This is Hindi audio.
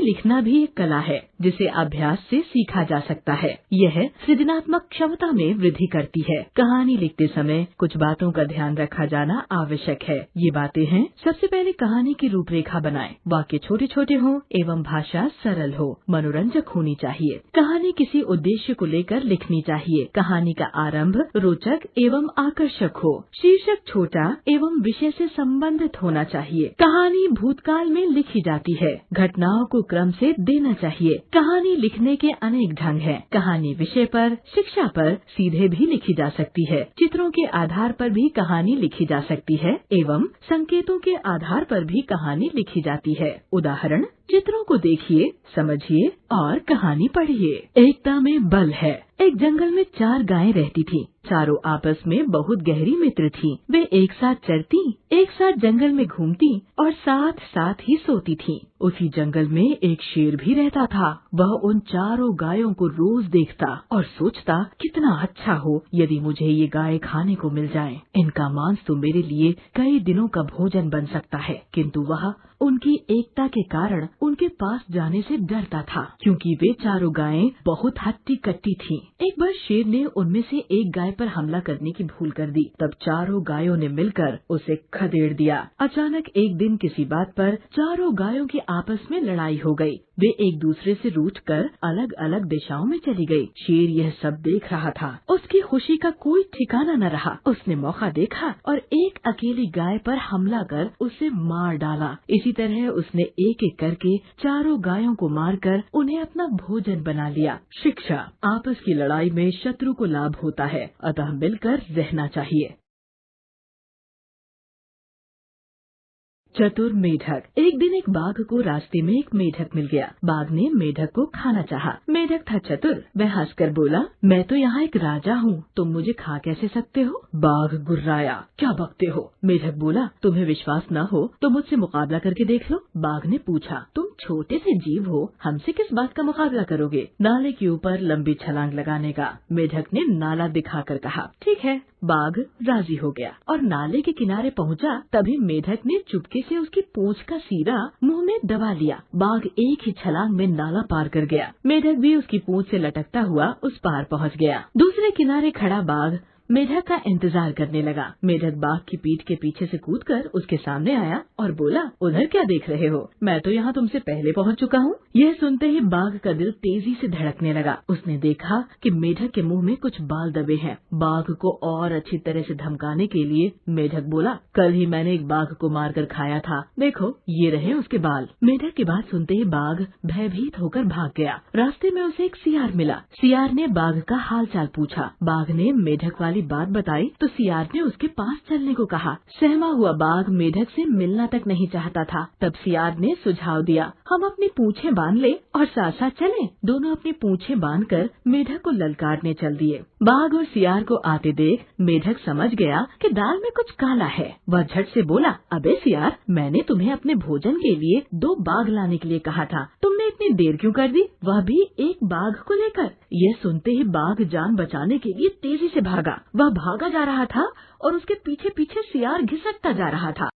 लिखना भी एक कला है जिसे अभ्यास से सीखा जा सकता है। यह सृजनात्मक क्षमता में वृद्धि करती है। कहानी लिखते समय कुछ बातों का ध्यान रखा जाना आवश्यक है। ये बातें हैं, सबसे पहले कहानी की रूपरेखा बनाएं। वाक्य छोटे छोटे हों एवं भाषा सरल हो, मनोरंजक होनी चाहिए। कहानी किसी उद्देश्य को लेकर लिखनी चाहिए। कहानी का आरंभ रोचक एवं आकर्षक हो। शीर्षक छोटा एवं विषय से संबंधित होना चाहिए। कहानी भूतकाल में लिखी जाती है। घटनाओं को क्रम से देना चाहिए। कहानी लिखने के अनेक ढंग हैं। कहानी विषय पर, शिक्षा पर सीधे भी लिखी जा सकती है। चित्रों के आधार पर भी कहानी लिखी जा सकती है एवं संकेतों के आधार पर भी कहानी लिखी जाती है। उदाहरण, चित्रों को देखिए, समझिए और कहानी पढ़िए। एकता में बल है। एक जंगल में 4 गायें रहती थीं। चारों आपस में बहुत गहरी मित्र थीं। वे एक साथ चरती, एक साथ जंगल में घूमती और साथ साथ ही सोती थीं। उसी जंगल में एक शेर भी रहता था। वह उन चारों गायों को रोज देखता और सोचता, कितना अच्छा हो यदि मुझे ये गायें खाने को मिल जाएं। इनका मांस तो मेरे लिए कई दिनों का भोजन बन सकता है। किंतु वह उनकी एकता के कारण उनके पास जाने से डरता था, क्योंकि वे चारों गायें बहुत हट्टी कट्टी थीं। एक बार शेर ने उनमें से एक गाय पर हमला करने की भूल कर दी। तब चारों गायों ने मिलकर उसे खदेड़ दिया। अचानक एक दिन किसी बात पर चारों गायों की आपस में लड़ाई हो गई। वे एक दूसरे से रूठकर अलग अलग दिशाओं में चली गई। शेर यह सब देख रहा था। उसकी खुशी का कोई ठिकाना न रहा। उसने मौका देखा और एक अकेली गाय पर हमला कर उसे मार डाला। इसी तरह उसने एक एक करके चारों गायों को मारकर उन्हें अपना भोजन बना लिया। शिक्षा, आपस की लड़ाई में शत्रु को लाभ होता है, अतः मिलकर रहना चाहिए। चतुर मेढक। एक दिन एक बाघ को रास्ते में एक मेढक मिल गया। बाघ ने मेढक को खाना चाहा। मेढक था चतुर। वह हंसकर बोला, मैं तो यहाँ एक राजा हूँ, तुम मुझे खा कैसे सकते हो? बाघ गुर्राया, क्या बकते हो? मेढक बोला, तुम्हें विश्वास न हो तो मुझसे मुकाबला करके देख लो। बाघ ने पूछा, तुम छोटे से जीव हो, हमसे किस बात का मुकाबला करोगे? नाले के ऊपर लंबी छलांग लगाने का। मेढक ने नाला दिखाकर कहा, ठीक है। बाघ राजी हो गया और नाले के किनारे पहुंचा। तभी मेढक ने चुपके से उसकी पूंछ का सीरा मुंह में दबा लिया। बाघ एक ही छलांग में नाला पार कर गया। मेढक भी उसकी पूंछ से लटकता हुआ उस पार पहुंच गया। दूसरे किनारे खड़ा बाघ मेढक का इंतजार करने लगा। मेढक बाघ की पीठ के पीछे से कूदकर उसके सामने आया और बोला, उधर क्या देख रहे हो? मैं तो यहाँ तुमसे पहले पहुँच चुका हूँ। यह सुनते ही बाघ का दिल तेजी से धड़कने लगा। उसने देखा कि मेढक के मुंह में कुछ बाल दबे हैं। बाघ को और अच्छी तरह से धमकाने के लिए मेढक बोला, कल ही मैंने एक बाघ को मारकर खाया था, देखो ये रहे उसके बाल। मेढक की बात सुनते ही बाघ भयभीत होकर भाग गया। रास्ते में उसे एक सियार मिला। सियार ने बाघ का हाल चाल पूछा। बाघ ने मेढक वाली बात बताई तो सियार ने उसके पास चलने को कहा। सहमा हुआ बाघ मेढक से मिलना तक नहीं चाहता था। तब सियार ने सुझाव दिया, हम अपनी पूंछें बांध ले और साथ साथ चलें। दोनों अपनी पूंछें बांधकर मेढक को ललकारने चल दिए। बाघ और सियार को आते देख मेढक समझ गया कि दाल में कुछ काला है। वह झट से बोला, अबे सियार, मैंने तुम्हें अपने भोजन के लिए 2 बाघ लाने के लिए कहा था, तुमने इतनी देर क्यों कर दी, वह भी एक बाघ को लेकर? यह सुनते ही बाघ जान बचाने के लिए तेजी से भागा। वह भागा जा रहा था और उसके पीछे पीछे सियार घिसकता जा रहा था।